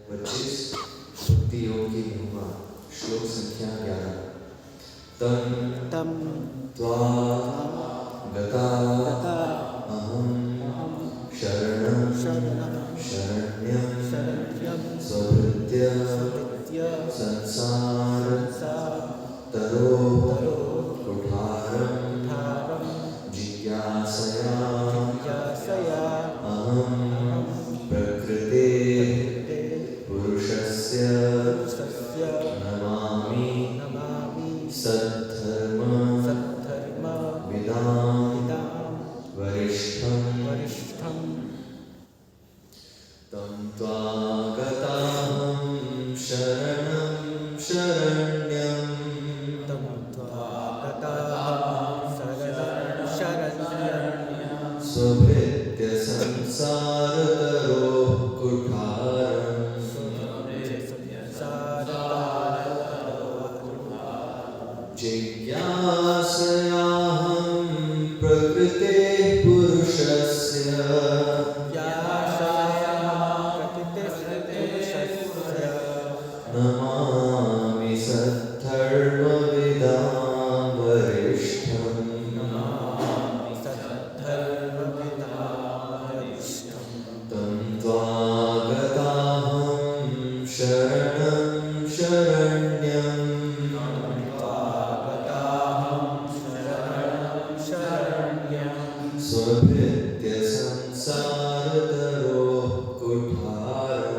25 भक्ति योग की महिमा श्लोक संख्या 11 तम त्वा गता अहम शरणं शरण्यं स्वभृत्य संसार तरो कुठारं जिज्ञासया अहं प्रकृते पुरुषस्य नमामि सद्धर्म विदां वरिष्ठं तं त्वागताहं शरणं शरण्यं स्वभृत्य संसारतरोः कुठारं जिज्ञासयाहं प्रकृतेः पुरुषस्य नमामि सद्धर्मविदां वरिष्ठं तं त्वागताहं शरणं शरण्यं स्वभृत्य संसारतरोः कुठारं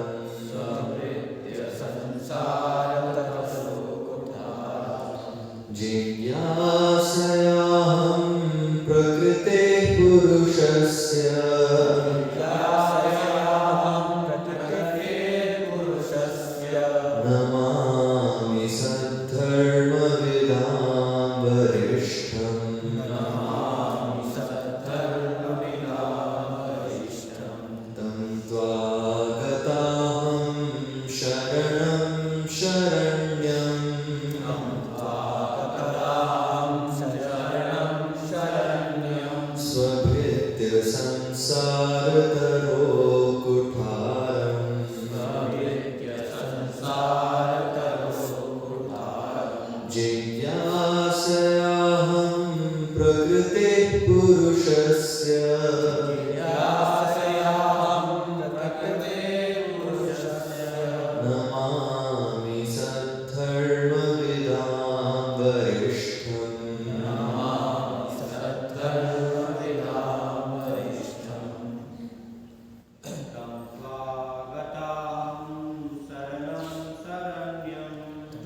जिज्ञासयाहं प्रकृतेः पुरुषस्य नमामि सद्धर्मविदां वरिष्ठं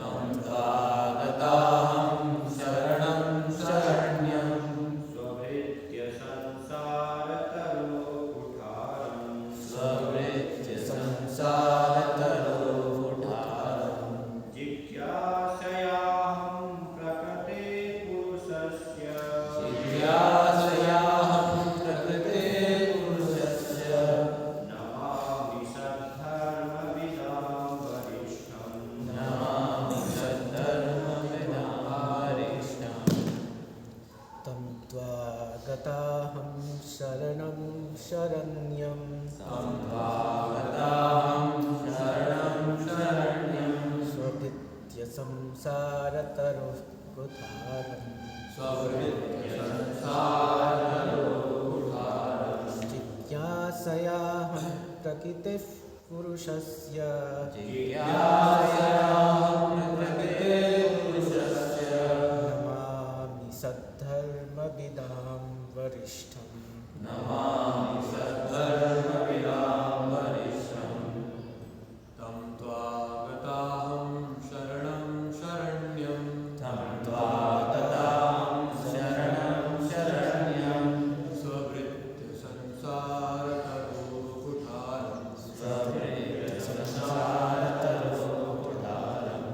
तं त्वागताहं शरणं शरण्यं स्वभृत्य संसारतरोः कुठारं जिज्ञासयाहं प्रकृतेः पुरुषस्य नमामि सद्धर्मविदां वरिष्ठं तं त्वागताहं शरणं शरण्यं स्वभृत्य संसारतरोः कुठारं जिज्ञासयाहं प्रकृतेः पुरुषस्य नमामि सद्धर्मविदां वरिष्ठं तं त्वागताहं शरणं शरण्यं स्वभृत्य संसारतरोः कुठारं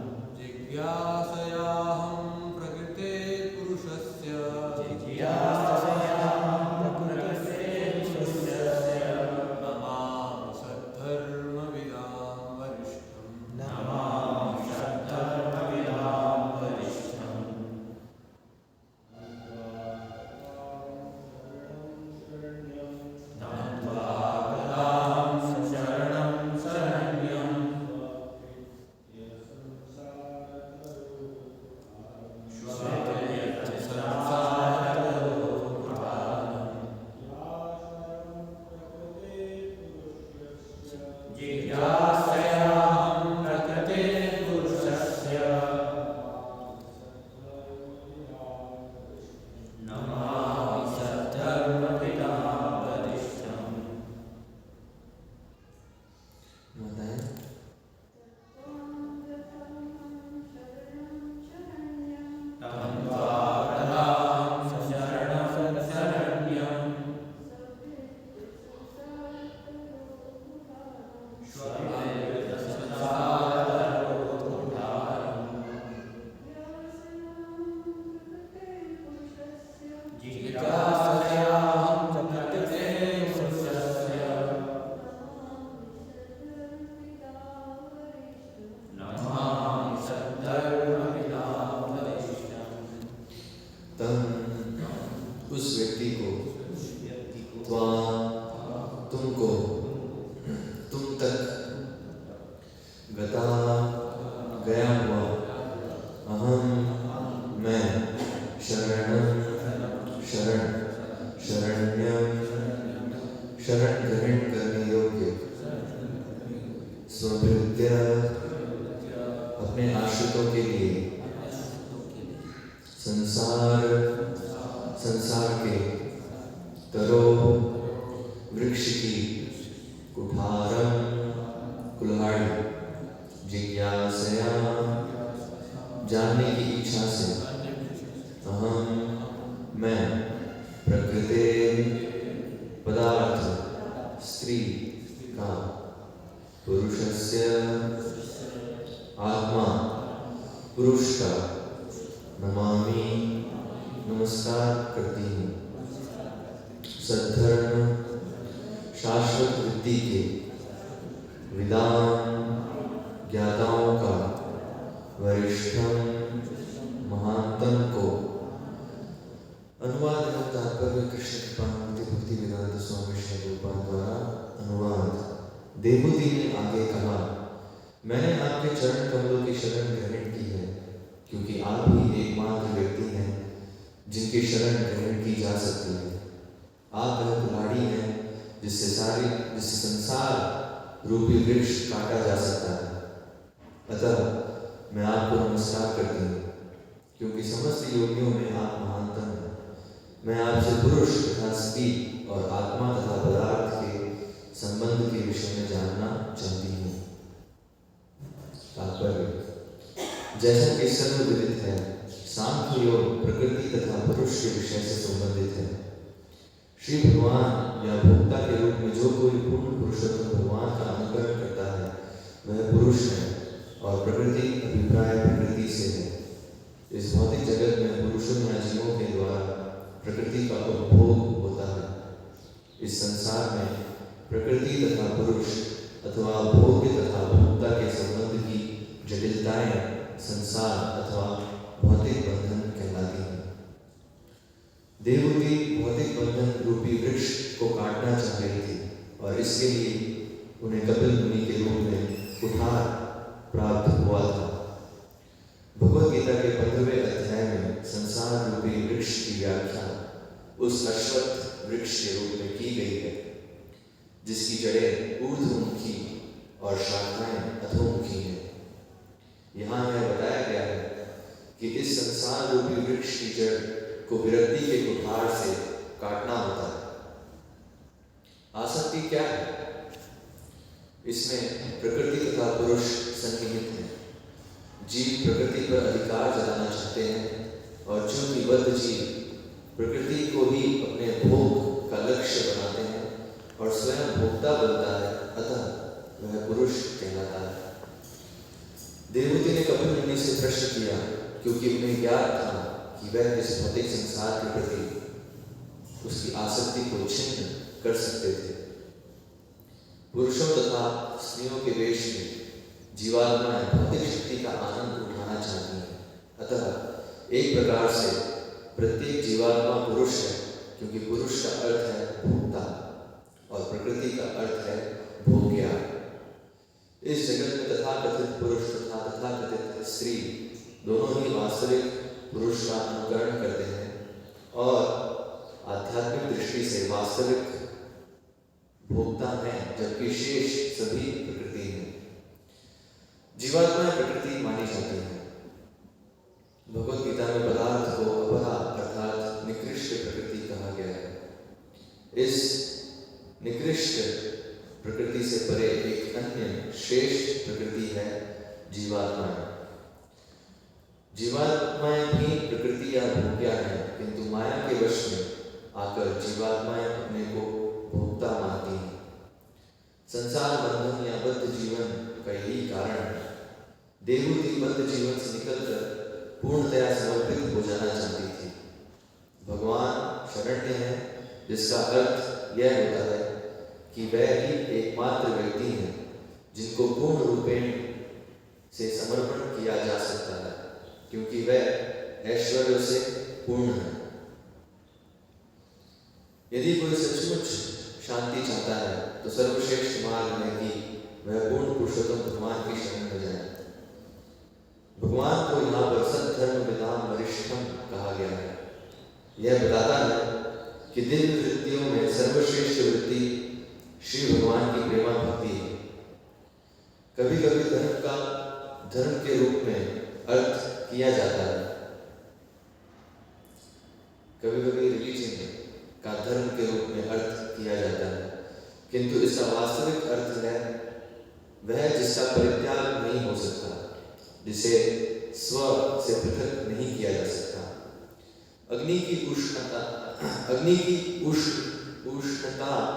स्वभृत्य अपने आश्रितों के लिए संसार के तरो वृक्ष की कुठारम कुल्हाड़ी जिज्ञासया जानने की इच्छा से मैं प्रकृति पदार्थ स्त्री का पुरुषस्य आत्मा पुरुष का नमामि नमस्कार करती हूँ। सद्धर्म शाश्वत वृत्ति के विद्वान ज्ञाताओं का वरिष्ठम महानतम को। अनुवाद एवं तात्पर्य कृष्ण कृपामूर्ति भक्ति वेदांत स्वामी श्री रूपाल द्वारा अनुवाद। देवहूति ने आगे कहा, मैंने आपके चरण कमलों की शरण ग्रहण की है, क्योंकि आप ही एकमात्र व्यक्ति हैं जिनकी शरण ग्रहण की जा सकती है। आप वह कुल्हाड़ी हैं जिससे संसार रूपी वृक्ष काटा जा सकता है। अतः मैं आपको नमस्कार करती हूँ, क्योंकि समस्त योगियों में आप महानतम हैं। मैं आपसे पुरुष तथा स्त्री और आत्मा तथा पदार्थ के संबंध के विषय में जानना चाहती हूँ। तात्पर्य, जैसा कि सर्वविदित है, सांख्य योग प्रकृति तथा पुरुष के विषय से संबंधित है। श्री भगवान या भोक्ता के रूप में जो कोई पूर्ण पुरुषोत्तम भगवान का अनुकरण करता है वह पुरुष है, और प्रकृति अभिप्राय प्रकृति से है। इस भौतिक जगत में पुरुषों या जीवों के द्वारा प्रकृति का उपभोग होता है। इस संसार में प्रकृति तथा पुरुष अथवा भोग्य तथा भोक्ता के संबंध की जटिलताएं संसार अथवा भौतिक बंधन कहलाती हैं। देवहूति भौतिक बंधन रूपी वृक्ष को काटना चाह रही थी, और इसके लिए उन्हें कपिल मुनि के रूप में कुठार प्राप्त हुआ था। भगवद गीता के 15वें अध्याय में संसार रूपी वृक्ष की व्याख्या उस अश्वत्थ वृक्ष के रूप में की गई है, जिसकी जड़ें ऊर्ध्वमुखी और शाखाएं अधोमुखी हैं। यहाँ यह बताया गया है कि इस संसार रूपी वृक्ष की जड़ को विरक्ति के कुठार से काटना होता है। आसक्ति क्या है? इसमें प्रकृति तथा पुरुष सन्निहित हैं। जीव प्रकृति पर अधिकार जताना चाहते हैं, और चूंकि बद्ध जीव प्रकृति को ही अपने भोग का लक्ष्य बनाते हैं और स्वयं भोक्ता बनता है, अतः वह पुरुष कहलाता है। देवहूति ने कपिल मुनि से प्रश्न किया, क्योंकि उन्हें ज्ञात था कि वह इस भौतिक संसार के प्रति उसकी आसक्ति को छिन्न कर सकते थे। पुरुषों तथा स्त्रियों के वेश में जीवात्माएं भौतिक शक्ति का आनंद उठाना चाहती हैं। अतः एक प्रकार से प्रत्येक जीवात्मा पुरुष है, क्योंकि पुरुष का अर्थ है भोक्ता और प्रकृति का अर्थ है भोग्या। इस जगत में तथाकथित पुरुष तथा तथाकथित स्त्री दोनों ही वास्तविक पुरुष का अनुकरण करते हैं, और आध्यात्मिक दृष्टि से वास्तविक भोक्ता हैं, जबकि शेष सभी प्रकृति हैं। जीवात्मा प्रकृति मानी जाती है। भगवद गीता में पदार्थ को अपरा अर्थात निकृष्ट प्रकृति कहा गया है। इस निकृष्ट प्रकृति से परे एक अन्य श्रेष्ठ प्रकृति है जीवात्माएं। जीवात्माएं भी प्रकृति या भोग्या है, किंतु माया के वश में आकर जीवात्माएं अपने को भोक्ता मानती हैं। संसार बंधन या बद्ध जीवन का यही कारण है। देवहूति बद्ध जीवन से निकलकर पूर्णतया समर्पित हो जाना चाहती थी। भगवान शरण्य है, जिसका अर्थ यह होता है कि वह ही एकमात्र व्यक्ति हैं जिनको पूर्ण रूपेण से समर्पण किया जा सकता है, क्योंकि वह ऐश्वर्य से पूर्ण है। यदि कोई सचमुच शांति चाहता है तो सर्वश्रेष्ठ मार्ग है कि वह पूर्ण पुरुषोत्तम भगवान की शरण में जाए। भगवान को यहाँ पर सद्धर्म विदाम वरिष्ठम कहा गया है। यह बताता है कि दिव्य वृत्तियों में सर्वश्रेष्ठ वृत्ति श्री भगवान की प्रेमा भक्ति है। कभी कभी धर्म के रूप में अर्थ किया जाता है, कभी कभी रिलीजन का धर्म के रूप में अर्थ किया जाता है, किंतु इसका वास्तविक अर्थ है वह जिसका परित्याग नहीं हो सकता, जिसे स्व से पृथक नहीं किया जा सकता। अग्नि की उष्णता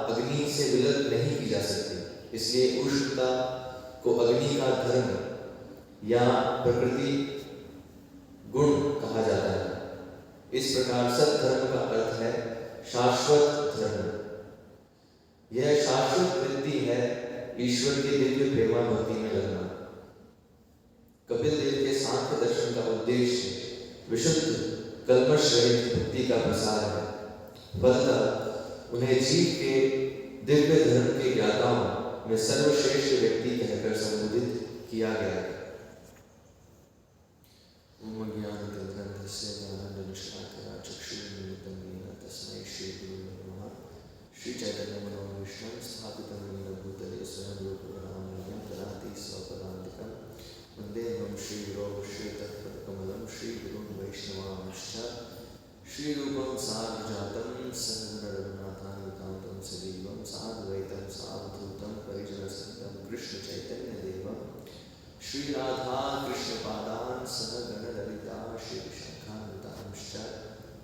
अग्नि से विलग नहीं की जा सकती, इसलिए उष्णता को अग्नि का धर्म या प्रकृति गुण कहा जाता है। इस प्रकार सत्धर्म का अर्थ है शाश्वत धर्म। यह शाश्वत वृत्ति है ईश्वर के दिव्य प्रेमा भक्ति में लगना। कपिल देव के सांख्य दर्शन का उद्देश्य विशुद्ध कल्मश रहित भक्ति का प्रसार है। फलतः उन्हें जीव के दिव्य धर्म के ज्ञाताओं में सर्वश्रेष्ठ व्यक्ति कहकर संबोधित किया गया है। श्री चैतन्य मनोविष्णु स्थापितं येन भूतले स्वयं रूपकदामयं ददाति स्वपदान्तिकं वन्देऽहं श्रीगुरौ श्रीतत्पदकमलं श्रीगुरुं वैष्णवांश्च श्रीरूपं साग्रजातं सहगणरघुनाथान्वितां सजीवं साद्वैतं सावधूतं परिजनसहितं कृष्णचैतन्यदेवं श्रीराधा कृष्णपादान् सहगणललिता श्रीविशाखान्वितांश्च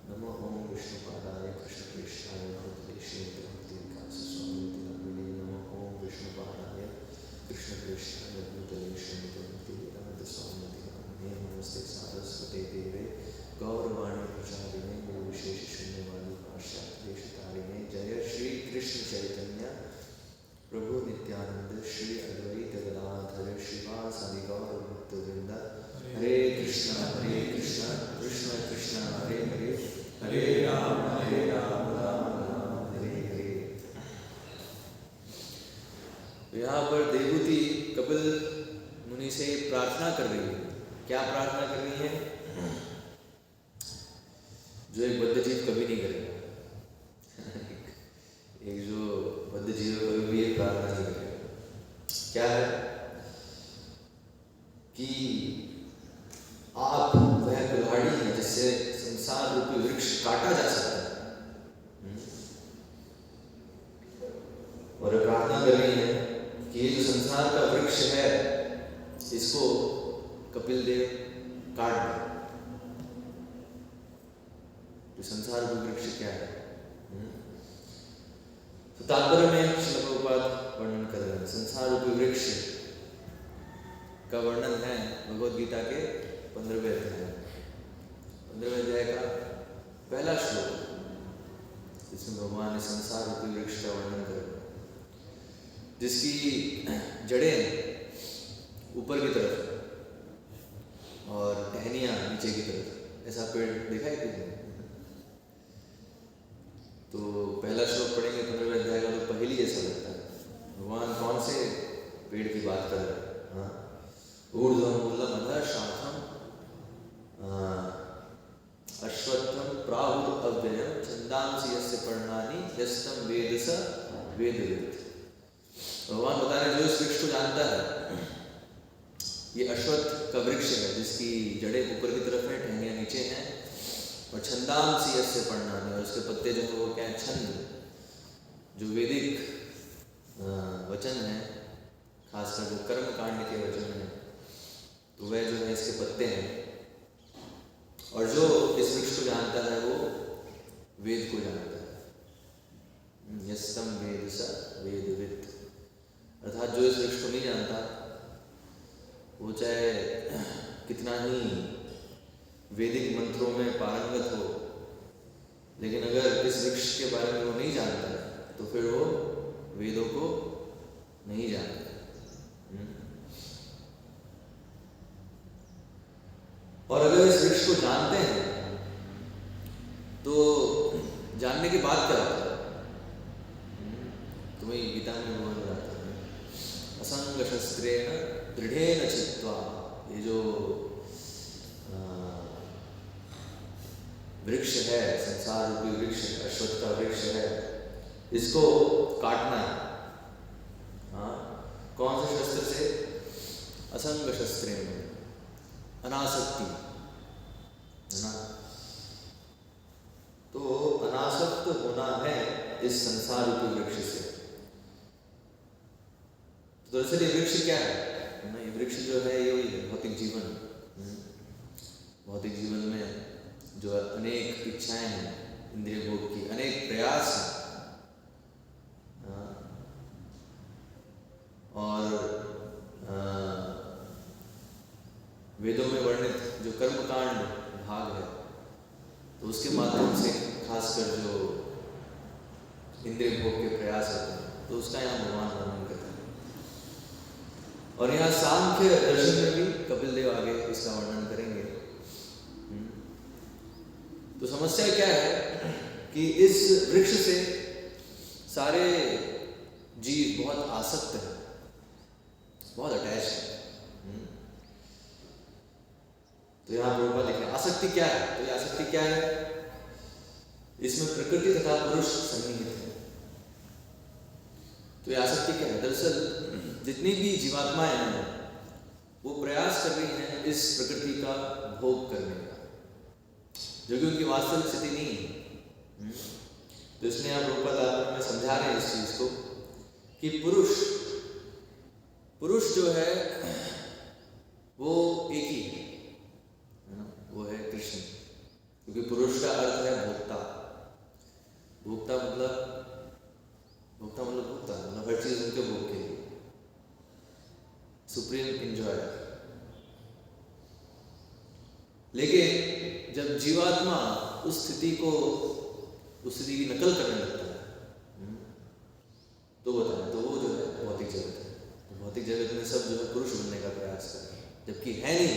नमो ॐ विष्णुपादाय कृष्णप्रेष्ठाय भूतले श्रीमते स्वामी नमो ॐ विष्णुपादाय कृष्णप्रेष्ठाय भूतले श्रीमते स्वामी नमस्ते सारस्वते देवे गौरवाणी प्रचारिणे निर्विशेष शून्यवादी पाश्चात्य देशतारिणे। जय श्री कृष्ण चैतन्य प्रभु नित्यानंद श्री अद्वैत गदाधर श्रीवासादि गौर भक्तवृंद। हरे कृष्ण कृष्ण कृष्ण हरे हरे, हरे राम राम राम हरे हरे। यहाँ पर देवहूति कपिल मुनि से प्रार्थना कर रही है। क्या प्रार्थना कर रही है? जो एक बद्ध जीव कभी नहीं करेगा। एक जो बद्ध जीव कभी भी ये प्रार्थना नहीं करेगा। क्या है कि आप वह कुल्हाड़ी है जिससे संसार रूपी वृक्ष काटा जा सकता है, और प्रार्थना कर रही है कि ये जो संसार का वृक्ष है इसको कपिल देव काट दे। तो संसार रूपी वृक्ष क्या है? तो तात्पर्य में श्रील प्रभुपाद वर्णन कर रहे हैं। संसार रूपी वृक्ष का वर्णन है भगवद गीता के 15वें अध्याय 15वें अध्याय का पहला श्लोक, जिसमें भगवान ने संसार रूपी वृक्ष का वर्णन कर जिसकी जड़ें ऊपर की तरफ और टहनियाँ नीचे की तरफ। ऐसा पेड़ देखा है किसी? तो पहला श्लोक पढ़ेंगे 15वें अध्याय का, तो पहली ऐसा लगता है भगवान कौन से पेड़ की बात कर रहे हैं? हाँ, ऊर्ध्वं मूलम अधः शाखम अश्वत्थम प्राहुर अव्ययम छंदांसि यस्य पर्णानि यस्तम वेद स वेदवित्। भगवान बता रहे जो इस वृक्ष को जानता है, ये अश्वत्थ का वृक्ष है जिसकी जड़ें ऊपर की तरफ है, टहनियाँ नीचे हैं, और छंदांसि यस्य पर्णानि, और उसके पत्ते जो है वो क्या है? छंद, जो वैदिक वचन है, खासकर जो कर्म कांड के वचन है, तो वह जो है इसके पत्ते हैं। और जो इस वृक्ष को जानता है वो वेद को जानता है। यस्तम वेद स वेदवित्, अर्थात जो इस वृक्ष को नहीं जानता वो चाहे कितना ही वैदिक मंत्रों में पारंगत हो, लेकिन अगर इस वृक्ष के बारे में वो नहीं जानता है तो फिर वो वेदों को नहीं जानता। और अगर इस वृक्ष को जानते हैं तो जानने के बाद क्या होता है? तुम्हें गीता में भगवान बताते हैं असंग शस्त्रेण दृढ़ेन चित्वा। ये जो वृक्ष है, संसार रूपी वृक्ष, अश्वत्थ का वृक्ष है, इसको काटना है। हाँ, कौन से शस्त्र से? असंग शस्त्रेण, अनासक्ति, है ना। तो अनासक्त होना है इस संसार रूपी वृक्ष से। तो दरअसल ये वृक्ष क्या है ना, ये वृक्ष जो है ये वही है भौतिक जीवन। भौतिक जीवन में जो अनेक इच्छाएं हैं इंद्रिय भोग की, अनेक प्रयास हैं, और वेदों में वर्णित जो कर्मकांड भाग है, तो उसके माध्यम से खासकर जो इंद्रिय भोग के प्रयास होते हैं, तो उसका यहाँ भगवान वर्णन करते हैं। और यहाँ सांख्य दर्शन में भी कपिल देव आगे इसका वर्णन करेंगे। तो समस्या क्या है कि इस वृक्ष से सारे जीव बहुत आसक्त हैं, बहुत अटैच है। तो यहाँ प्रभुपाद लिखे आसक्ति क्या है। तो ये आसक्ति क्या है, इसमें प्रकृति तथा पुरुष सन्निहित है। तो ये आसक्ति क्या है, दरअसल जितनी भी जीवात्माएं हैं वो प्रयास कर रही हैं इस प्रकृति का भोग करने का, जो कि उनकी वास्तविक स्थिति नहीं है। तो इसलिए यहाँ प्रभुपाद में समझा रहे हैं इस चीज को कि पुरुष जो है वो एक ही है ना, वो है कृष्ण। क्योंकि पुरुष का अर्थ है भोक्ता। भोक्ता मतलब हर चीज उनके भोग के लिए, सुप्रीम इंजॉयर। लेकिन जब जीवात्मा उस स्थिति की नकल करने लगता है, तो बताएं, तो वो जो है भौतिक जगत है। तो भौतिक जगत में सब जो है पुरुष बनने का प्रयास कर रहे हैं, जबकि है नहीं।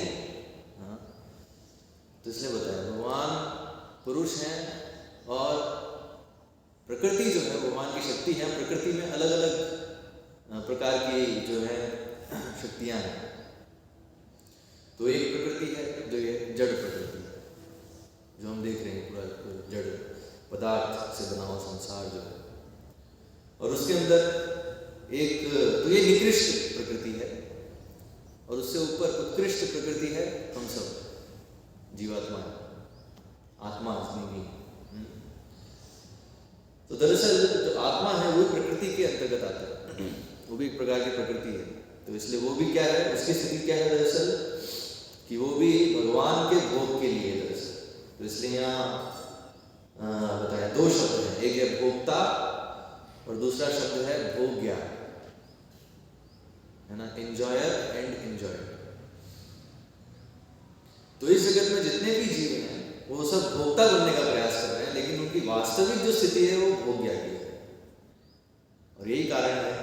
हाँ, तो इसलिए बताया भगवान पुरुष हैं और प्रकृति जो है भगवान की शक्ति है। प्रकृति में अलग अलग प्रकार की जो है शक्तियां हैं। तो एक प्रकृति है जो ये जड़ प्रकृति है, जो हम देख रहे हैं, पूरा जड़ पदार्थ से बना हुआ संसार जो है। और उसके अंदर एक तो ये निकृष्ट प्रकृति है, और उससे ऊपर उत्कृष्ट प्रकृति है हम सब जीवात्मा, आत्मा जितनी भी। तो दरअसल जो आत्मा है वो प्रकृति के अंतर्गत आता है, वो भी एक प्रकार की प्रकृति है। तो इसलिए वो भी क्या है, उसकी स्थिति क्या है दरअसल, कि वो भी भगवान के भोग के लिए दरअसल। तो इसलिए यहाँ बताया दो शब्द हैं, एक है भोक्ता और दूसरा शब्द है भोग्या, है ना, एंजॉयर एंड एंजॉयड। तो इस जगत में जितने भी जीव हैं वो सब भोक्ता बनने का प्रयास कर रहे हैं, लेकिन उनकी वास्तविक जो स्थिति है वो भोग्या की है। और यही कारण है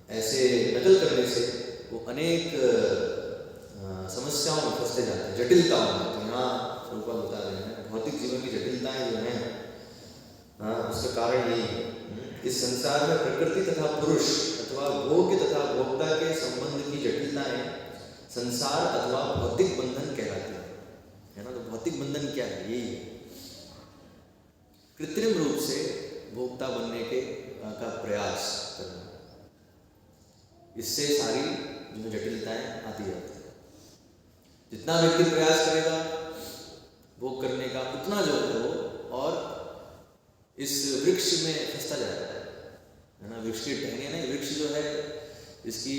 ऐसे नकल करने से वो अनेक समस्याओं में फंसते जाते हैं, जटिलताओं में। तो यहाँ रूपा बता रहे हैं भौतिक जीवन की जटिलताएं जो हैं, उसका कारण यही है। इस संसार में प्रकृति तथा पुरुष अथवा भोग्य तथा भोक्ता के संबंध की जटिलताएं संसार अथवा भौतिक बंधन कहलाती है ना। तो भौतिक बंधन क्या है, यही है कृत्रिम रूप से भोक्ता बनने का प्रयास करना। इससे सारी जो जटिलताएं आती जाती है। जितना व्यक्ति प्रयास करेगा भोग करने का, उतना जो है वो और इस वृक्ष में फंसता जाता है ना। वृक्ष की टहनियाँ नहीं, वृक्ष जो है इसकी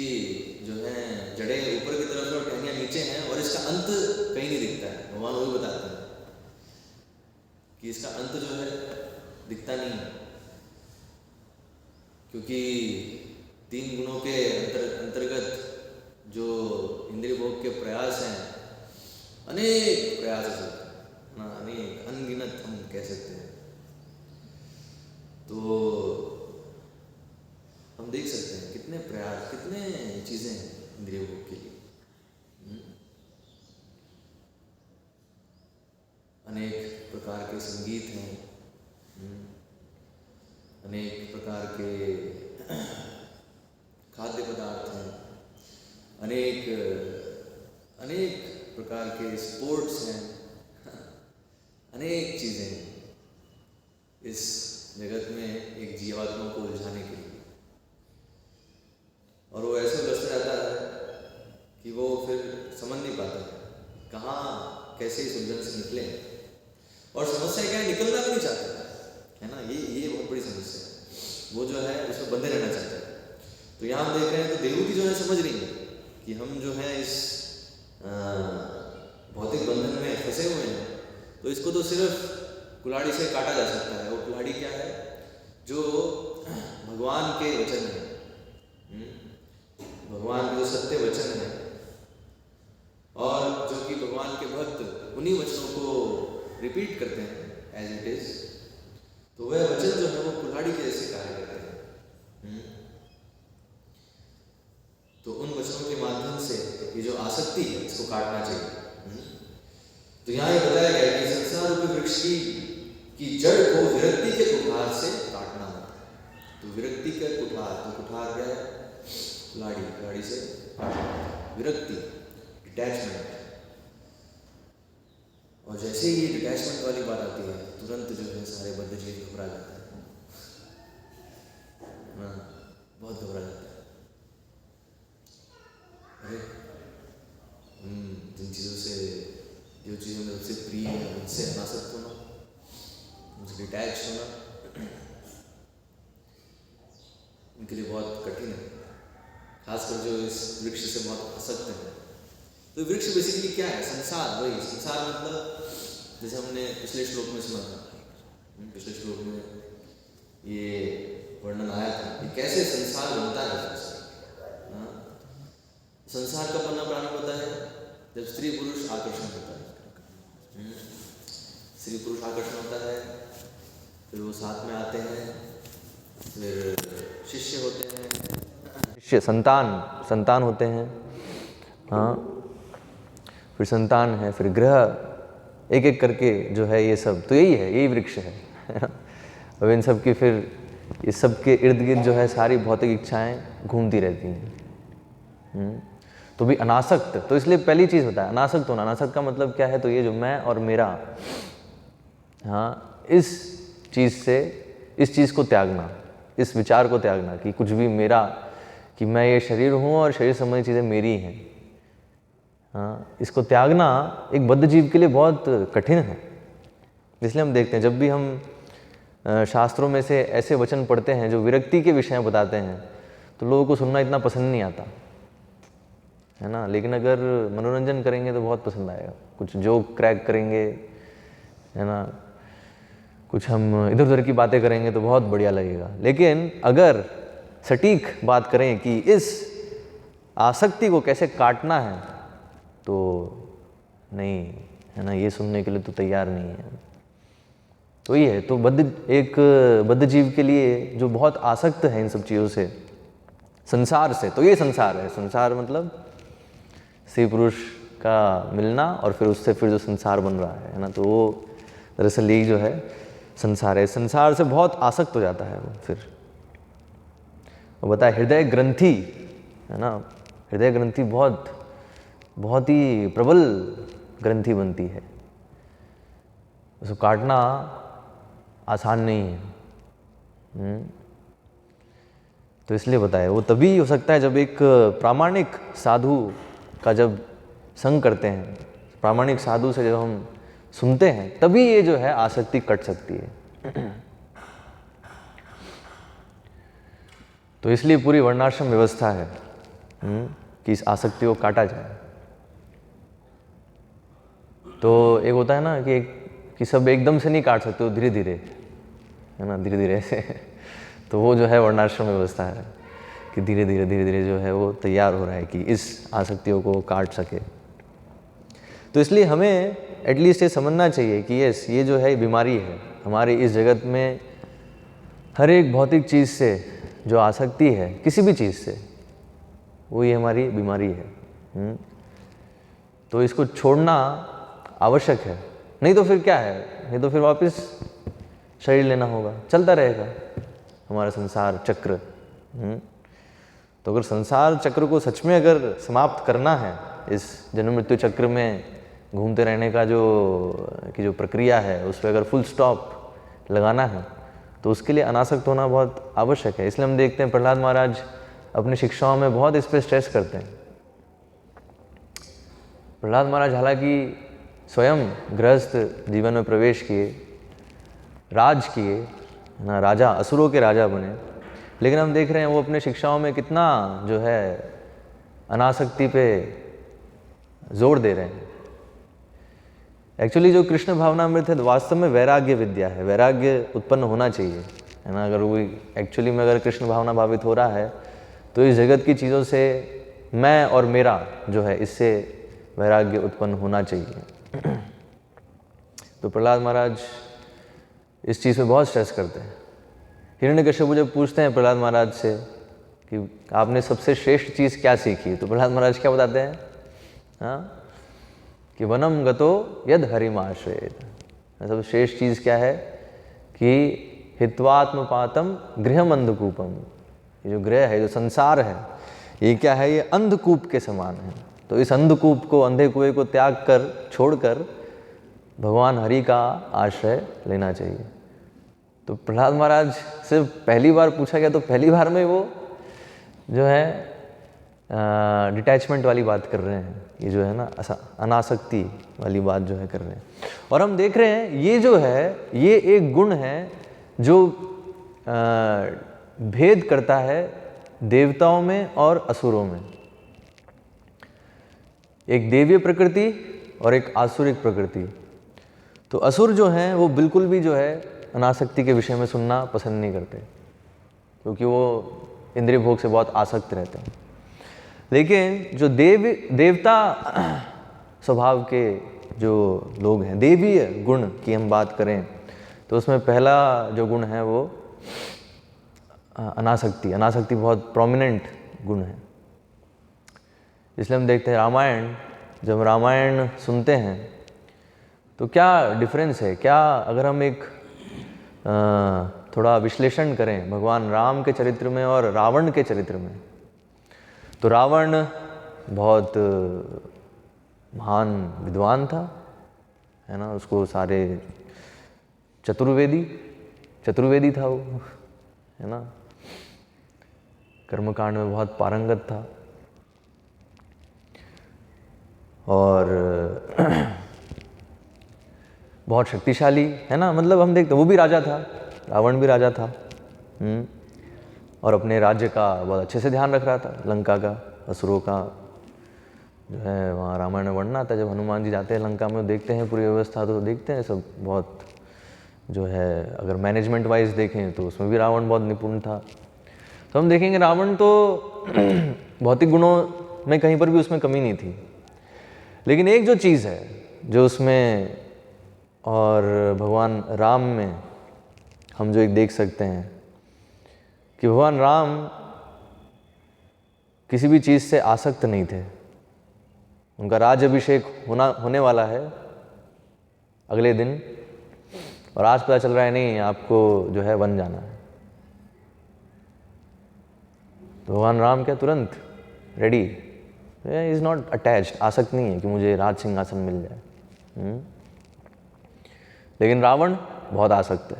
जो है जड़ें ऊपर की तरफ और टहनियाँ नीचे हैं, और इसका अंत कहीं नहीं दिखता है। भगवान वो भी बताते हैं कि इसका अंत जो है दिखता नहीं है, क्योंकि 3 गुणों के अंतर्गत जो इंद्रिय भोग के प्रयास हैं, अनेक प्रयास होते हैं ना, अनेक अनगिनत हम कह सकते हैं। तो हम देख सकते हैं कितने प्रयास, कितने चीजें हैं इंद्रिय भोग के लिए। अनेक प्रकार के संगीत हैं, अनेक प्रकार के खाद्य पदार्थ हैं, अनेक प्रकार के स्पोर्ट्स हैं, अनेक चीजें हैं इस जगत में एक जीवात्मा को उलझाने के लिए। और वो वो फिर समझ नहीं पाते कहाँ कैसे इस उलझन से निकले। और समस्या क्या है, निकलना भी नहीं चाहते, है ना। ये बहुत बड़ी समस्या है। वो जो है उसमें बंधे रहना चाहते हैं। तो यहाँ हम देख रहे हैं तो देवहूति जो है समझ रही है कि हम जो है इस भौतिक बंधन में फंसे हुए हैं, तो इसको तो सिर्फ कुल्हाड़ी से काटा जा सकता है। वो कुल्हाड़ी क्या है, जो भगवान के वचन है, भगवान के जो सत्य वचन है, और जो कि भगवान के भक्त उन्हीं वचनों को रिपीट करते हैं एज इट इज, तो वह वचन जो है वो कुल्हाड़ी के जैसे कार्य करते हैं। तो उन वचनों के माध्यम से ये जो आसक्ति है इसको काटना चाहिए। तो यहाँ ये बताया गया कि संसार रूपी वृक्ष की जड़ को विरक्ति के कुठार से काटना है। तो विरक्ति का कुठार, तो कुठार क्या है, कुल्हाड़ी से विरक्ति, डिटैचमेंट। और जैसे ही ये डिटैचमेंट वाली बात आती है, तुरंत जो है सारे बद्ध जीव घबरा जाते हैं, बहुत घबरा जाते हैं। अरे जिन चीज़ों से, जो चीज़ों में सबसे प्रिय है उनसे अनासक्त होना, उनसे डिटैच होना, उनके लिए बहुत कठिन है, खासकर जो इस वृक्ष से बहुत आसक्त है। तो वृक्ष बेसिकली क्या है, संसार। वही संसार मतलब जैसे हमने पिछले श्लोक में सुना था, पिछले श्लोक में ये वर्णन आया था कि कैसे संसार बनता है। संसार का बनना प्रारंभ होता है जब स्त्री पुरुष आकर्षण होता है। स्त्री पुरुष आकर्षण होता है, फिर वो साथ में आते हैं, फिर शिष्य होते हैं, शिष्य संतान होते हैं, हाँ, फिर संतान है, फिर ग्रह, एक एक करके जो है ये सब, तो यही है, यही वृक्ष है। अब इन सब की फिर ये सब के इर्द गिर्द जो है सारी भौतिक इच्छाएं घूमती रहती हैं। तो भी अनासक्त, तो इसलिए पहली चीज़ होता है अनासक्त होना। अनासक्त का मतलब क्या है, तो ये जो मैं और मेरा, हाँ, इस चीज़ को त्यागना, इस विचार को त्यागना कि कुछ भी मेरा, कि मैं ये शरीर हूँ और शरीर संबंधी चीज़ें मेरी हैं, हाँ, इसको त्यागना एक बद्ध जीव के लिए बहुत कठिन है। इसलिए हम देखते हैं जब भी हम शास्त्रों में से ऐसे वचन पढ़ते हैं जो विरक्ति के विषय बताते हैं, तो लोगों को सुनना इतना पसंद नहीं आता, है ना। लेकिन अगर मनोरंजन करेंगे तो बहुत पसंद आएगा, कुछ जोक क्रैक करेंगे, है ना, कुछ हम इधर उधर की बातें करेंगे तो बहुत बढ़िया लगेगा। लेकिन अगर सटीक बात करें कि इस आसक्ति को कैसे काटना है, तो नहीं, है ना, ये सुनने के लिए तो तैयार नहीं है। तो ये है, तो एक बद्ध जीव के लिए जो बहुत आसक्त है इन सब चीज़ों से, संसार से, तो ये संसार है। संसार मतलब स्त्री पुरुष का मिलना और फिर उससे फिर जो संसार बन रहा है ना, तो वो दरअसल यही जो है संसार है। संसार से बहुत आसक्त हो जाता है वो। फिर वो बताया हृदय ग्रंथि, है ना, हृदय ग्रंथि बहुत ही प्रबल ग्रंथि बनती है, उसको काटना आसान नहीं है। तो इसलिए बताया वो तभी हो सकता है जब एक प्रामाणिक साधु का जब संग करते हैं, प्रामाणिक साधु से जब हम सुनते हैं, तभी ये जो है आसक्ति कट सकती है। तो इसलिए पूरी वर्णाश्रम व्यवस्था है कि इस आसक्ति को काटा जाए। तो एक होता है ना कि सब एकदम से नहीं काट सकते, वो धीरे धीरे, है ना, धीरे धीरे से। तो वो जो है वर्णाश्रम व्यवस्था है कि धीरे धीरे जो है वो तैयार हो रहा है कि इस आसक्तियों को काट सके। तो इसलिए हमें एटलीस्ट ये समझना चाहिए कि ये जो है बीमारी है हमारे इस जगत में। हर एक भौतिक चीज़ से जो आसक्ति है, किसी भी चीज़ से, वो ये हमारी बीमारी है। तो इसको छोड़ना आवश्यक है, नहीं तो फिर क्या है, नहीं तो फिर वापस शरीर लेना होगा, चलता रहेगा हमारा संसार चक्र। तो अगर संसार चक्र को सच में अगर समाप्त करना है, इस जन्म मृत्यु चक्र में घूमते रहने का जो प्रक्रिया है, उस पर अगर फुल स्टॉप लगाना है, तो उसके लिए अनासक्त होना बहुत आवश्यक है। इसलिए हम देखते हैं प्रहलाद महाराज अपनी शिक्षाओं में बहुत इस पर स्ट्रेस करते हैं प्रहलाद महाराज हालांकि स्वयं गृहस्थ जीवन में प्रवेश किए, राज किए, है ना, राजा, असुरों के राजा बने, लेकिन हम देख रहे हैं वो अपने शिक्षाओं में कितना जो है अनासक्ति पे जोर दे रहे हैं। एक्चुअली जो कृष्ण भावनामृत है वास्तव में वैराग्य विद्या है, वैराग्य उत्पन्न होना चाहिए, है ना। अगर वो एक्चुअली में अगर कृष्ण भावना भावित हो रहा है तो इस जगत की चीज़ों से मैं और मेरा जो है इससे वैराग्य उत्पन्न होना चाहिए। तो प्रहलाद महाराज इस चीज़ पे बहुत स्ट्रेस करते हैं। हिरण्यकश्यप जब पूछते हैं प्रहलाद महाराज से कि आपने सबसे श्रेष्ठ चीज़ क्या सीखी, तो प्रहलाद महाराज क्या बताते हैं? हाँ, कि वनम गतो यद हरिमाश्रयेत। सबसे श्रेष्ठ चीज़ क्या है कि हित्वात्मपातम गृहम अंधकूपम। ये जो गृह है, जो संसार है, ये क्या है? ये अंधकूप के समान है। तो इस अंधकूप को, अंधे कुएं को त्याग कर, छोड़कर भगवान हरि का आश्रय लेना चाहिए। तो प्रहलाद महाराज से पहली बार पूछा गया तो पहली बार में वो जो है डिटैचमेंट वाली बात कर रहे हैं, ये जो है ना अनासक्ति वाली बात जो है कर रहे हैं। और हम देख रहे हैं ये जो है ये एक गुण है जो भेद करता है देवताओं में और असुरों में। एक देवीय प्रकृति और एक आसुरिक प्रकृति। तो असुर जो हैं वो बिल्कुल भी जो है अनासक्ति के विषय में सुनना पसंद नहीं करते, क्योंकि वो इंद्रिय भोग से बहुत आसक्त रहते हैं। लेकिन जो देवता स्वभाव के जो लोग हैं, देवीय गुण की हम बात करें तो उसमें पहला जो गुण है वो अनासक्ति। अनासक्ति बहुत प्रोमिनेंट गुण है। इसलिए हम देखते हैं रामायण, जब रामायण सुनते हैं तो क्या डिफरेंस है, क्या अगर हम एक थोड़ा विश्लेषण करें भगवान राम के चरित्र में और रावण के चरित्र में, तो रावण बहुत महान विद्वान था, है ना, उसको सारे चतुर्वेदी था वो, है ना, कर्मकांड में बहुत पारंगत था और बहुत शक्तिशाली, है ना। मतलब हम देखते वो भी राजा था, रावण भी राजा था, और अपने राज्य का बहुत अच्छे से ध्यान रख रहा था। लंका का, असुरों का जो है वहाँ रामायण में वर्णन आता है। जब हनुमान जी जाते हैं लंका में, देखते हैं पूरी व्यवस्था, तो देखते हैं सब बहुत जो है, अगर मैनेजमेंट वाइज देखें तो उसमें भी रावण बहुत निपुण था। तो हम देखेंगे रावण तो भौतिक गुणों में कहीं पर भी उसमें कमी नहीं थी, लेकिन एक जो चीज़ है जो उसमें और भगवान राम में हम जो एक देख सकते हैं कि भगवान राम किसी भी चीज़ से आसक्त नहीं थे। उनका राज अभिषेक होने वाला है अगले दिन, और आज पता चल रहा है नहीं आपको जो है वन जाना है। तो भगवान राम क्या तुरंत रेडी, इज नॉट अटैच्ड, आसक्त नहीं है कि मुझे राज सिंहासन मिल जाए। लेकिन रावण बहुत आसक्त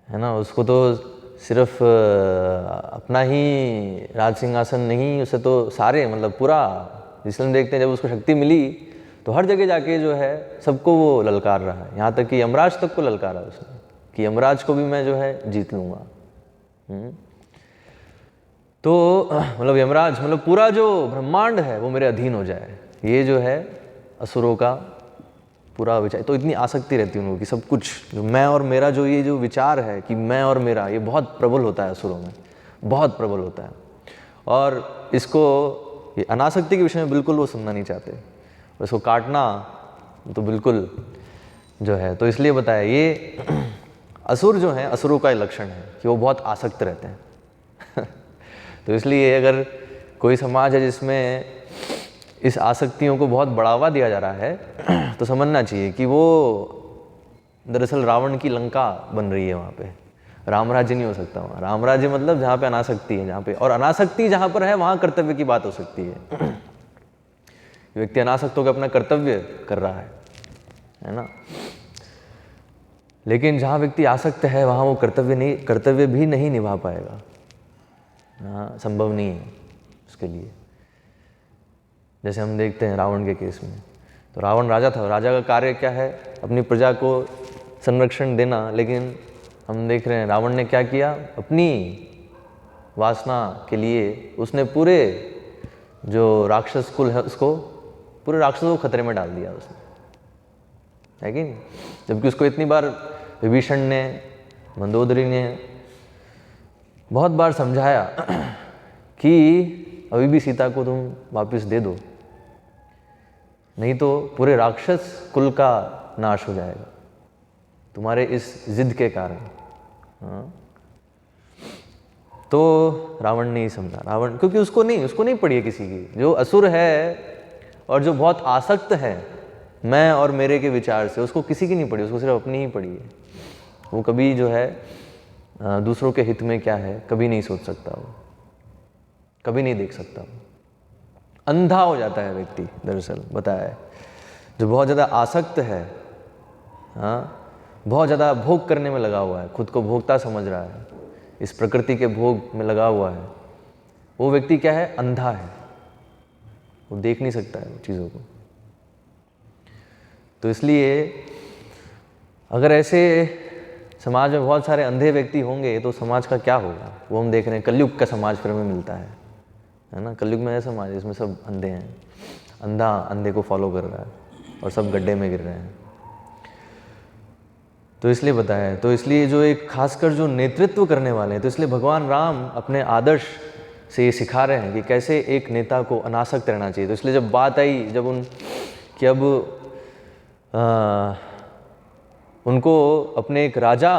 है ना। उसको तो सिर्फ अपना ही राज सिंहासन नहीं, उसे तो सारे मतलब पूरा, जिसमें हम देखते हैं जब उसको शक्ति मिली तो हर जगह जाके जो है सबको वो ललकार रहा है, यहाँ तक कि यमराज तक को ललकारा उसने कि यमराज को भी मैं जो है जीत लूँगा। तो मतलब यमराज मतलब पूरा जो ब्रह्मांड है वो मेरे अधीन हो जाए, ये जो है असुरों का पूरा विचार। तो इतनी आसक्ति रहती है उनको कि सब कुछ जो मैं और मेरा, जो ये जो विचार है कि मैं और मेरा, ये बहुत प्रबल होता है असुरों में, बहुत प्रबल होता है। और इसको ये अनासक्ति के विषय में बिल्कुल वो सुनना नहीं चाहते, इसको काटना तो बिल्कुल जो है। तो इसलिए बताया ये असुर जो हैं, असुरों का लक्षण है कि वो बहुत आसक्त रहते हैं। तो इसलिए अगर कोई समाज है जिसमें इस आसक्तियों को बहुत बढ़ावा दिया जा रहा है तो समझना चाहिए कि वो दरअसल रावण की लंका बन रही है। वहाँ पे राम राज्य नहीं हो सकता। वहाँ राम राज्य मतलब जहाँ पे अनासक्ति है, जहाँ पे, और अनासक्ति जहाँ पर है वहाँ कर्तव्य की बात हो सकती है। व्यक्ति अनासक्त होकर अपना कर्तव्य कर रहा है ना। लेकिन जहाँ व्यक्ति आसक्त है वहाँ वो कर्तव्य भी नहीं निभा पाएगा। हाँ, संभव नहीं है उसके लिए। जैसे हम देखते हैं रावण के केस में, तो रावण राजा था, राजा का कार्य क्या है, अपनी प्रजा को संरक्षण देना, लेकिन हम देख रहे हैं रावण ने क्या किया, अपनी वासना के लिए उसने पूरे जो राक्षस कुल है उसको, पूरे राक्षसों को खतरे में डाल दिया उसने, है कि नहीं। जबकि उसको इतनी बार विभीषण ने, मंदोदरी ने बहुत बार समझाया कि अभी भी सीता को तुम वापस दे दो, नहीं तो पूरे राक्षस कुल का नाश हो जाएगा तुम्हारे इस जिद के कारण। हाँ, तो रावण नहीं समझा, रावण क्योंकि उसको नहीं पड़ी है किसी की। जो असुर है और जो बहुत आसक्त है मैं और मेरे के विचार से, उसको किसी की नहीं पड़ी, उसको सिर्फ अपनी ही पड़ी है। वो कभी जो है दूसरों के हित में क्या है कभी नहीं सोच सकता, वो कभी नहीं देख सकता, अंधा हो जाता है व्यक्ति। दरअसल बताया है, जो बहुत ज़्यादा आसक्त है, हाँ, बहुत ज़्यादा भोग करने में लगा हुआ है, खुद को भोगता समझ रहा है, इस प्रकृति के भोग में लगा हुआ है, वो व्यक्ति क्या है, अंधा है, वो देख नहीं सकता है चीज़ों को। तो इसलिए अगर ऐसे समाज में बहुत सारे अंधे व्यक्ति होंगे तो समाज का क्या होगा, वो हम देख रहे हैं। कलयुग का समाज फिर हमें मिलता है ना। कलयुग में ऐसा समाज इसमें सब अंधे हैं, अंधा अंधे को फॉलो कर रहा है और सब गड्ढे में गिर रहे हैं। तो इसलिए बताया है, तो इसलिए जो एक खासकर जो नेतृत्व करने वाले हैं, तो इसलिए भगवान राम अपने आदर्श से ये सिखा रहे हैं कि कैसे एक नेता को अनासक्त रहना चाहिए। तो इसलिए जब बात आई जब कि अब उनको अपने एक राजा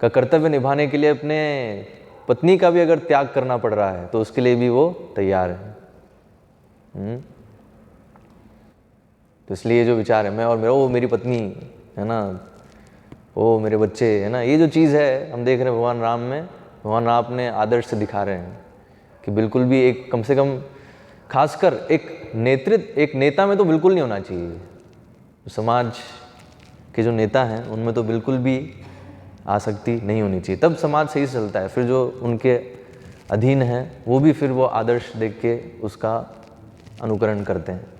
का कर्तव्य निभाने के लिए अपने पत्नी का भी अगर त्याग करना पड़ रहा है तो उसके लिए भी वो तैयार है। तो इसलिए जो विचार है मैं और मेरा, वो मेरी पत्नी है ना, वो मेरे बच्चे है ना, ये जो चीज़ है हम देख रहे हैं भगवान राम में, भगवान राम अपने आदर्श से दिखा रहे हैं कि बिल्कुल भी एक कम से कम खासकर एक नेतृत्व, एक नेता में तो बिल्कुल नहीं होना चाहिए। समाज के जो नेता हैं उनमें तो बिल्कुल भी आसक्ति नहीं होनी चाहिए, तब समाज सही से चलता है। फिर जो उनके अधीन हैं वो भी फिर वो आदर्श देख के उसका अनुकरण करते हैं।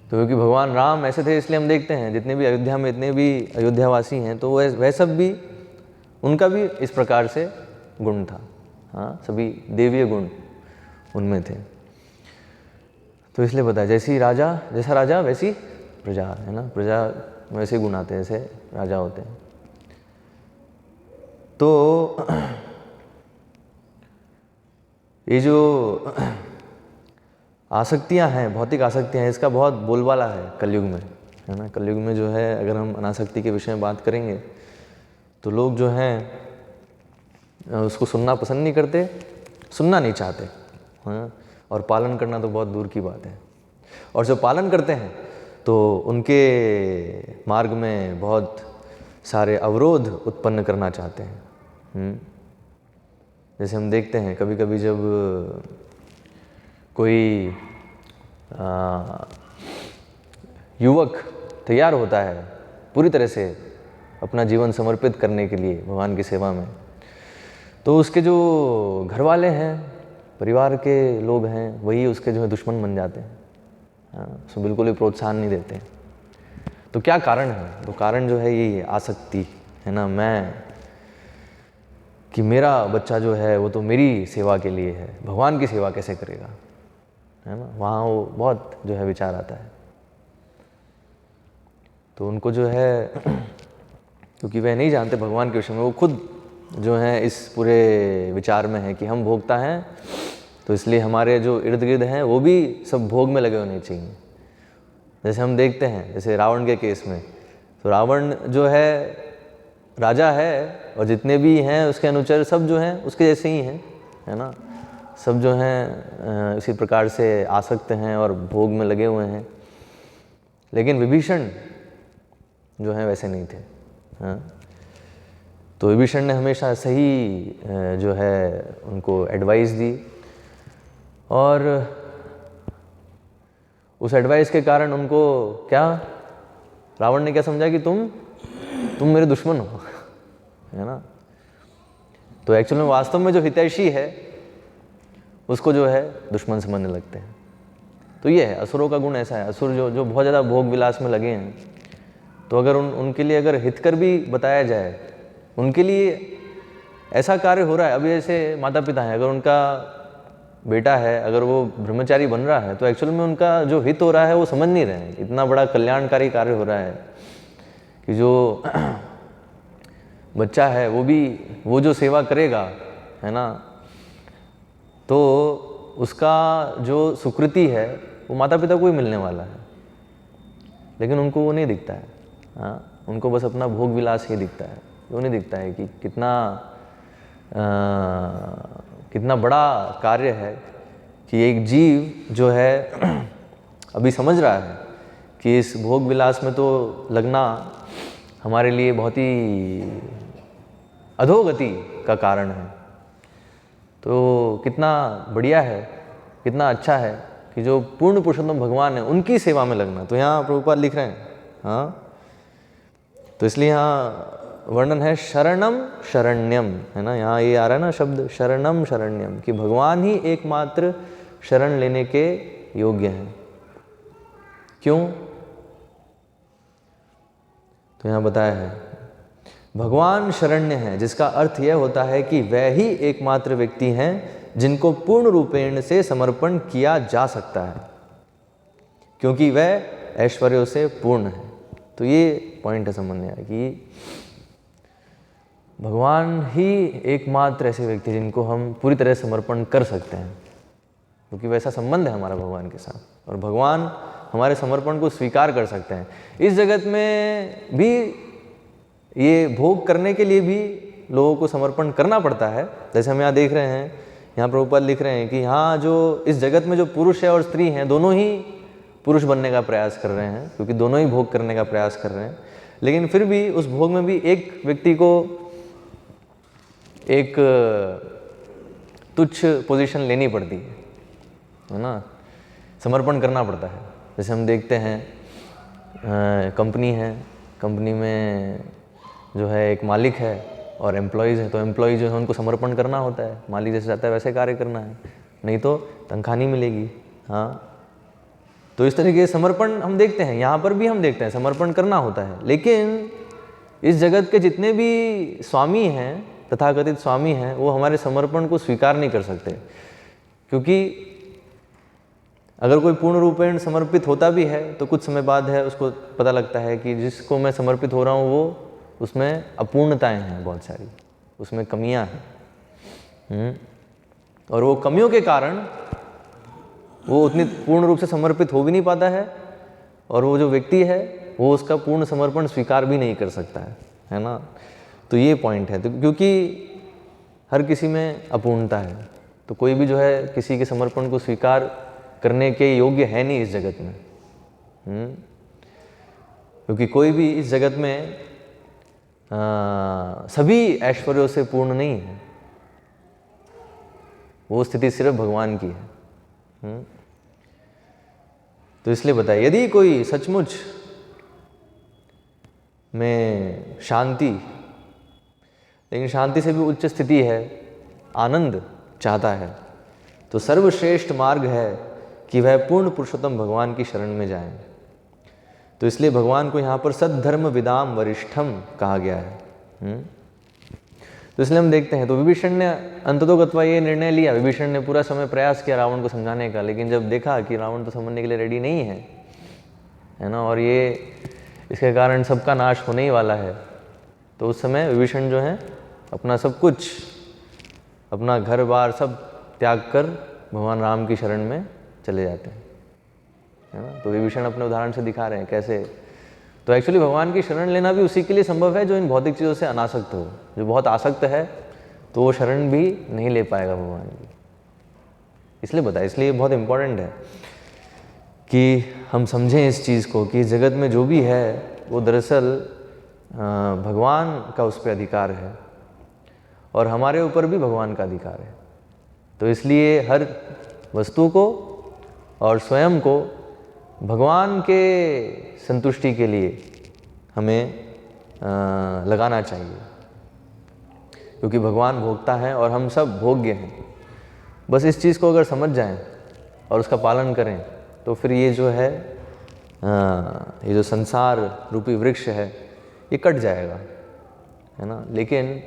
तो क्योंकि भगवान राम ऐसे थे इसलिए हम देखते हैं जितने भी अयोध्या में इतने भी अयोध्यावासी हैं तो वह सब भी, उनका भी इस प्रकार से गुण था। हाँ, सभी देवीय गुण उनमें थे। तो इसलिए बताया जैसा राजा वैसी प्रजा, है ना, प्रजा में वैसे गुण आते हैं जैसे राजा होते हैं। तो ये जो आसक्तियां हैं, भौतिक आसक्तियां हैं, इसका बहुत बोलबाला है कलयुग में, है ना। कलयुग में जो है अगर हम अनासक्ति के विषय में बात करेंगे तो लोग जो हैं उसको सुनना पसंद नहीं करते, सुनना नहीं चाहते, हाँ, और पालन करना तो बहुत दूर की बात है। और जो पालन करते हैं तो उनके मार्ग में बहुत सारे अवरोध उत्पन्न करना चाहते हैं। जैसे हम देखते हैं कभी कभी जब कोई युवक तैयार होता है पूरी तरह से अपना जीवन समर्पित करने के लिए भगवान की सेवा में, तो उसके जो घर वाले हैं, परिवार के लोग हैं, वही उसके जो है दुश्मन बन जाते हैं, उसको बिल्कुल भी प्रोत्साहन नहीं देते। तो क्या कारण है? तो कारण जो है यही है, आसक्ति, है ना। मैं कि मेरा बच्चा जो है वो तो मेरी सेवा के लिए है, भगवान की सेवा कैसे करेगा, है ना। वहाँ वो बहुत जो है विचार आता है। तो उनको जो है क्योंकि वह नहीं जानते भगवान के विषय में, वो खुद जो है इस पूरे विचार में है कि हम भोगता हैं, तो इसलिए हमारे जो इर्द गिर्द हैं वो भी सब भोग में लगे होने चाहिए। जैसे हम देखते हैं जैसे रावण के केस में, तो रावण जो है राजा है और जितने भी हैं उसके अनुचर सब जो हैं उसके जैसे ही हैं, है ना। सब जो हैं इसी प्रकार से आसक्त हैं और भोग में लगे हुए हैं। लेकिन विभीषण जो है वैसे नहीं थे, हाँ। तो विभीषण ने हमेशा सही जो है उनको एडवाइस दी, और उस एडवाइस के कारण उनको क्या, रावण ने क्या समझा कि तुम मेरे दुश्मन हो, है ना। तो एक्चुअल में वास्तव में जो हितैषी है उसको जो है दुश्मन समझने लगते हैं। तो ये है असुरों का गुण, ऐसा है। असुर जो बहुत ज़्यादा भोग विलास में लगे हैं, तो अगर उनके लिए अगर हितकर भी बताया जाए, उनके लिए ऐसा कार्य हो रहा है। अभी ऐसे माता पिता हैं, अगर उनका बेटा है, अगर वो ब्रह्मचारी बन रहा है, तो एक्चुअल में उनका जो हित हो रहा है वो समझ नहीं रहे हैं। इतना बड़ा कल्याणकारी कार्य हो रहा है कि जो बच्चा है वो जो सेवा करेगा, है ना, तो उसका जो सुकृति है वो माता पिता को ही मिलने वाला है। लेकिन उनको वो नहीं दिखता है। हाँ, उनको बस अपना भोग विलास ही दिखता है। वो नहीं दिखता है कि कितना बड़ा कार्य है कि एक जीव जो है अभी समझ रहा है कि इस भोग विलास में तो लगना हमारे लिए बहुत ही अधोगति का कारण है। तो कितना बढ़िया है, कितना अच्छा है कि जो पूर्ण पुरुषोत्तम भगवान है उनकी सेवा में लगना। तो यहाँ प्रभुपाद लिख रहे हैं, हाँ, तो इसलिए यहाँ वर्णन है शरणम शरण्यम, है ना। यहाँ ये आ रहा है ना शब्द शरणम शरण्यम, कि भगवान ही एकमात्र शरण लेने के योग्य हैं। क्यों? तो यहाँ बताया है भगवान शरण्य है, जिसका अर्थ यह होता है कि वह ही एकमात्र व्यक्ति हैं जिनको पूर्ण रूपेण से समर्पण किया जा सकता है, क्योंकि वह ऐश्वर्यों से पूर्ण है। तो ये पॉइंट है समझने आया कि भगवान ही एकमात्र ऐसे व्यक्ति जिनको हम पूरी तरह समर्पण कर सकते हैं, क्योंकि वैसा संबंध है हमारा भगवान के साथ, और भगवान हमारे समर्पण को स्वीकार कर सकते हैं। इस जगत में भी ये भोग करने के लिए भी लोगों को समर्पण करना पड़ता है। जैसे हम यहाँ देख रहे हैं, यहाँ प्रभुपाद लिख रहे हैं कि यहाँ जो इस जगत में जो पुरुष है और स्त्री हैं, दोनों ही पुरुष बनने का प्रयास कर रहे हैं, क्योंकि दोनों ही भोग करने का प्रयास कर रहे हैं। लेकिन फिर भी उस भोग में भी एक व्यक्ति को एक तुच्छ पोजीशन लेनी पड़ती है ना, समर्पण करना पड़ता है। जैसे हम देखते हैं कंपनी है, कंपनी में जो है एक मालिक है और एम्प्लॉयज़ हैं, तो एम्प्लॉय जो है उनको समर्पण करना होता है। मालिक जैसे चाहता है वैसे कार्य करना है, नहीं तो तनख्वाह नहीं मिलेगी। हाँ, तो इस तरीके से समर्पण हम देखते हैं, यहाँ पर भी हम देखते हैं समर्पण करना होता है। लेकिन इस जगत के जितने भी स्वामी हैं, तथाकथित स्वामी हैं, वो हमारे समर्पण को स्वीकार नहीं कर सकते, क्योंकि अगर कोई पूर्ण रूपेण समर्पित होता भी है तो कुछ समय बाद है उसको पता लगता है कि जिसको मैं समर्पित हो रहा हूँ वो उसमें अपूर्णताएं हैं, बहुत सारी उसमें कमियां हैं, और वो कमियों के कारण वो उतनी पूर्ण रूप से समर्पित हो भी नहीं पाता है, और वो जो व्यक्ति है वो उसका पूर्ण समर्पण स्वीकार भी नहीं कर सकता है ना। तो ये पॉइंट है। तो क्योंकि हर किसी में अपूर्णता है, तो कोई भी जो है किसी के समर्पण को स्वीकार करने के योग्य है नहीं इस जगत में, क्योंकि कोई भी इस जगत में सभी ऐश्वर्यों से पूर्ण नहीं है। वो स्थिति सिर्फ भगवान की है। तो इसलिए बताइए, यदि कोई सचमुच में शांति, लेकिन शांति से भी उच्च स्थिति है, आनंद चाहता है, तो सर्वश्रेष्ठ मार्ग है कि वह पूर्ण पुरुषोत्तम भगवान की शरण में जाएं। तो इसलिए भगवान को यहाँ पर सद्धर्म विदाम वरिष्ठम कहा गया है। तो इसलिए हम देखते हैं, तो विभीषण ने अंततो गत्वा ये निर्णय लिया। विभीषण ने पूरा समय प्रयास किया रावण को समझाने का, लेकिन जब देखा कि रावण तो समझने के लिए रेडी नहीं है ना, और ये इसके कारण सबका नाश होने ही वाला है, तो उस समय विभीषण जो है अपना सब कुछ, अपना घर बार सब त्याग कर भगवान राम की शरण में चले जाते हैं, है ना। तो विभीषण अपने उदाहरण से दिखा रहे हैं कैसे। तो एक्चुअली भगवान की शरण लेना भी उसी के लिए संभव है जो इन भौतिक चीज़ों से अनासक्त हो। जो बहुत आसक्त है तो वो शरण भी नहीं ले पाएगा भगवान की। इसलिए बताया, इसलिए बहुत इम्पोर्टेंट है कि हम समझें इस चीज़ को कि इस जगत में जो भी है वो दरअसल भगवान का उस पर अधिकार है, और हमारे ऊपर भी भगवान का अधिकार है। तो इसलिए हर वस्तु को और स्वयं को भगवान के संतुष्टि के लिए हमें लगाना चाहिए, क्योंकि भगवान भोगता है और हम सब भोग्य हैं। बस इस चीज़ को अगर समझ जाएं और उसका पालन करें तो फिर ये जो है ये जो संसार रूपी वृक्ष है ये कट जाएगा, है ना। लेकिन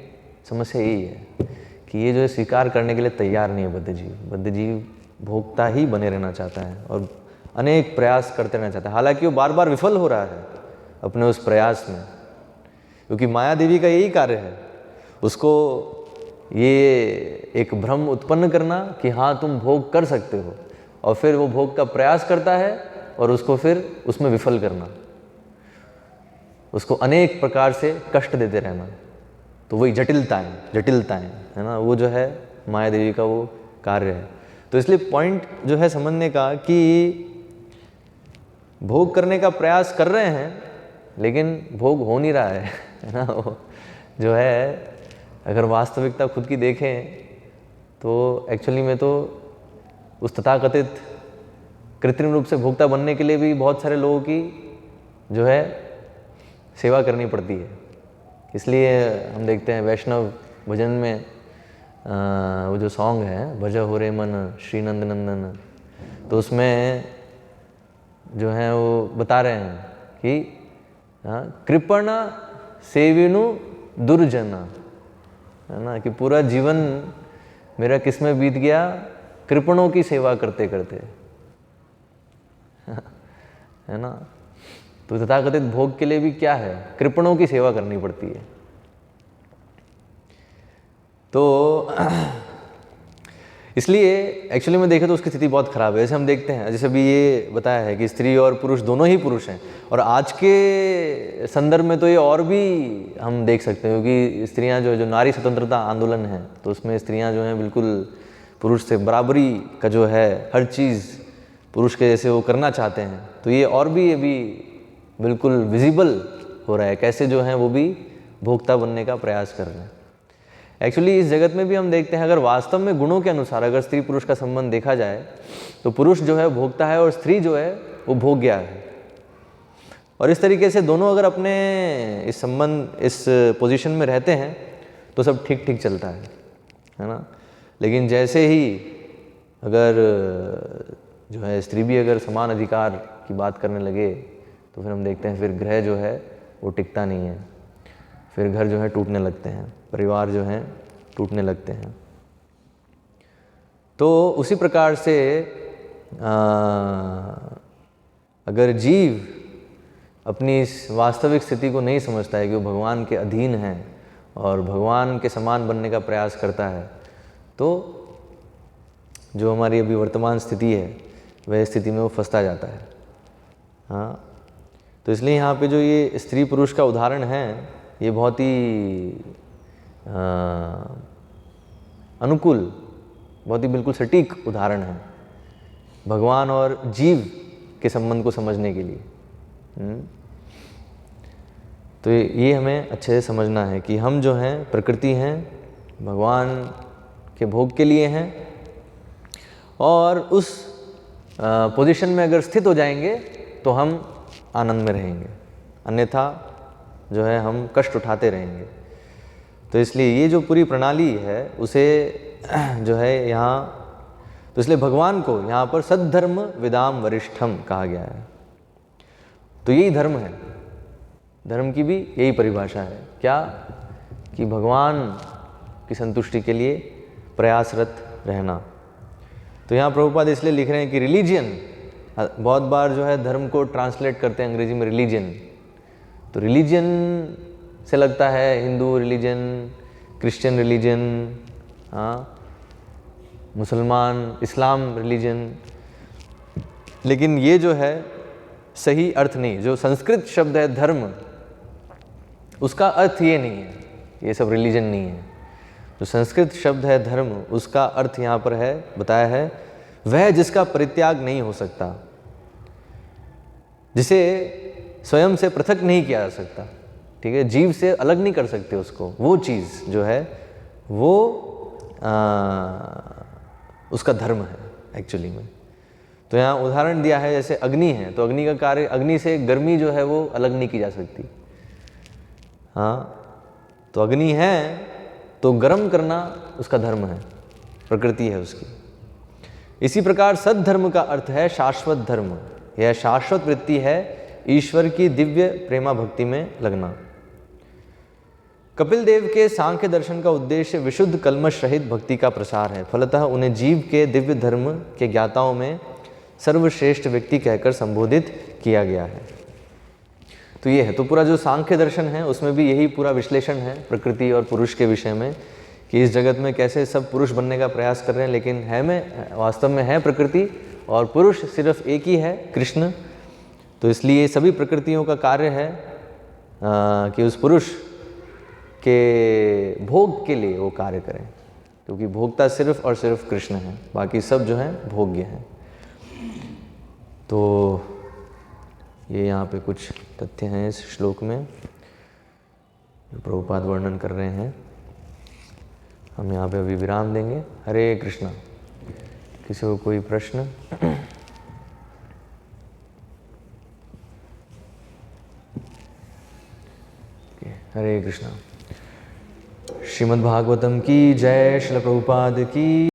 समस्या यही है कि ये जो है स्वीकार करने के लिए तैयार नहीं है बद्ध जीव। बद्ध जीव भोगता ही बने रहना चाहता है और अनेक प्रयास करते रहना चाहता है, हालांकि वो बार बार विफल हो रहा है अपने उस प्रयास में, क्योंकि माया देवी का यही कार्य है, उसको ये एक भ्रम उत्पन्न करना कि हाँ तुम भोग कर सकते हो, और फिर वो भोग का प्रयास करता है और उसको फिर उसमें विफल करना, उसको अनेक प्रकार से कष्ट देते रहना। तो वही जटिलताएं है ना, वो जो है माया देवी का वो कार्य है। तो इसलिए पॉइंट जो है समझने का कि भोग करने का प्रयास कर रहे हैं लेकिन भोग हो नहीं रहा है ना। वो जो है अगर वास्तविकता खुद की देखें तो एक्चुअली में तो उस तथाकथित कृत्रिम रूप से भोक्ता बनने के लिए भी बहुत सारे लोगों की जो है सेवा करनी पड़ती है। इसलिए हम देखते हैं वैष्णव भजन में वो जो सॉन्ग है भज हो रे मन श्री नंद नंदन, तो उसमें जो है वो बता रहे हैं कि कृपण सेविनु दुर्जना, है ना, कि पूरा जीवन मेरा किस में बीत गया, कृपणों की सेवा करते करते, है ना। तो तथाकथित भोग के लिए भी क्या है, कृपणों की सेवा करनी पड़ती है। तो इसलिए एक्चुअली में देखें तो उसकी स्थिति बहुत ख़राब है। जैसे हम देखते हैं, जैसे अभी ये बताया है कि स्त्री और पुरुष दोनों ही पुरुष हैं, और आज के संदर्भ में तो ये और भी हम देख सकते हैं, क्योंकि स्त्रियां जो नारी स्वतंत्रता आंदोलन है तो उसमें स्त्रियां जो हैं बिल्कुल पुरुष से बराबरी का जो है हर चीज़ पुरुष के जैसे वो करना चाहते हैं। तो ये और भी ये भी बिल्कुल विजिबल हो रहा है कैसे जो है वो भी भोक्ता बनने का प्रयास कर रहे हैं। एक्चुअली इस जगत में भी हम देखते हैं, अगर वास्तव में गुणों के अनुसार अगर स्त्री पुरुष का संबंध देखा जाए तो पुरुष जो है भोगता है और स्त्री जो है वो भोग्या है। और इस तरीके से दोनों अगर अपने इस संबंध इस पोजीशन में रहते हैं तो सब ठीक ठीक चलता है ना। लेकिन जैसे ही अगर जो है स्त्री भी अगर समान अधिकार की बात करने लगे तो फिर हम देखते हैं फिर ग्रह जो है वो टिकता नहीं है, फिर घर जो है टूटने लगते हैं, परिवार जो हैं टूटने लगते हैं। तो उसी प्रकार से अगर जीव अपनी इस वास्तविक स्थिति को नहीं समझता है कि वो भगवान के अधीन है और भगवान के समान बनने का प्रयास करता है, तो जो हमारी अभी वर्तमान स्थिति है वह स्थिति में वो फंसता जाता है। हाँ, तो इसलिए यहाँ पे जो ये स्त्री पुरुष का उदाहरण है ये बहुत ही अनुकूल, बहुत ही बिल्कुल सटीक उदाहरण है भगवान और जीव के संबंध को समझने के लिए। तो ये हमें अच्छे से समझना है कि हम जो हैं प्रकृति हैं, भगवान के भोग के लिए हैं, और उस पोजीशन में अगर स्थित हो जाएंगे तो हम आनंद में रहेंगे, अन्यथा जो है हम कष्ट उठाते रहेंगे। तो इसलिए ये जो पूरी प्रणाली है उसे जो है यहाँ, तो इसलिए भगवान को यहाँ पर सद्धर्म विदाम वरिष्ठम कहा गया है। तो यही धर्म है, धर्म की भी यही परिभाषा है, क्या कि भगवान की संतुष्टि के लिए प्रयासरत रहना। तो यहाँ प्रभुपाद इसलिए लिख रहे हैं कि रिलीजियन, बहुत बार जो है धर्म को ट्रांसलेट करते हैं अंग्रेजी में रिलीजन, तो रिलीजन से लगता है हिंदू रिलीजन, क्रिश्चियन रिलीजन, हाँ, मुसलमान, इस्लाम रिलीजन, लेकिन ये जो है सही अर्थ नहीं। जो संस्कृत शब्द है धर्म, उसका अर्थ ये नहीं है, ये सब रिलीजन नहीं है। जो संस्कृत शब्द है धर्म, उसका अर्थ यहाँ पर है, बताया है, वह जिसका परित्याग नहीं हो सकता, जिसे स्वयं से पृथक नहीं किया जा सकता, ठीक है, जीव से अलग नहीं कर सकते उसको, वो चीज़ जो है वो उसका धर्म है एक्चुअली में। तो यहाँ उदाहरण दिया है, जैसे अग्नि है, तो अग्नि का कार्य, अग्नि से गर्मी जो है वो अलग नहीं की जा सकती। हाँ, तो अग्नि है तो गर्म करना उसका धर्म है, प्रकृति है उसकी। इसी प्रकार सद्धर्म का अर्थ है शाश्वत धर्म। यह शाश्वत वृत्ति है ईश्वर की दिव्य प्रेमा भक्ति में लगना। कपिल देव के सांख्य दर्शन का उद्देश्य विशुद्ध कल्मश रहित भक्ति का प्रसार है। फलतः उन्हें जीव के दिव्य धर्म के ज्ञाताओं में सर्वश्रेष्ठ व्यक्ति कहकर संबोधित किया गया है। तो ये है, तो पूरा जो सांख्य दर्शन है उसमें भी यही पूरा विश्लेषण है प्रकृति और पुरुष के विषय में, कि इस जगत में कैसे सब पुरुष बनने का प्रयास कर रहे हैं, लेकिन है में वास्तव में है प्रकृति और पुरुष सिर्फ एक ही है, कृष्ण। तो इसलिए सभी प्रकृतियों का कार्य है कि उस पुरुष के भोग के लिए वो कार्य करें, क्योंकि भोगता सिर्फ और सिर्फ कृष्ण है, बाकी सब जो है भोग्य हैं। तो ये यहाँ पे कुछ तथ्य हैं इस श्लोक में जो प्रभुपाद वर्णन कर रहे हैं। हम यहाँ पे अभी विराम देंगे। हरे कृष्णा। किसी को कोई प्रश्न? हरे कृष्णा। श्रीमद् भागवतम की जय। श्रील प्रभुपाद की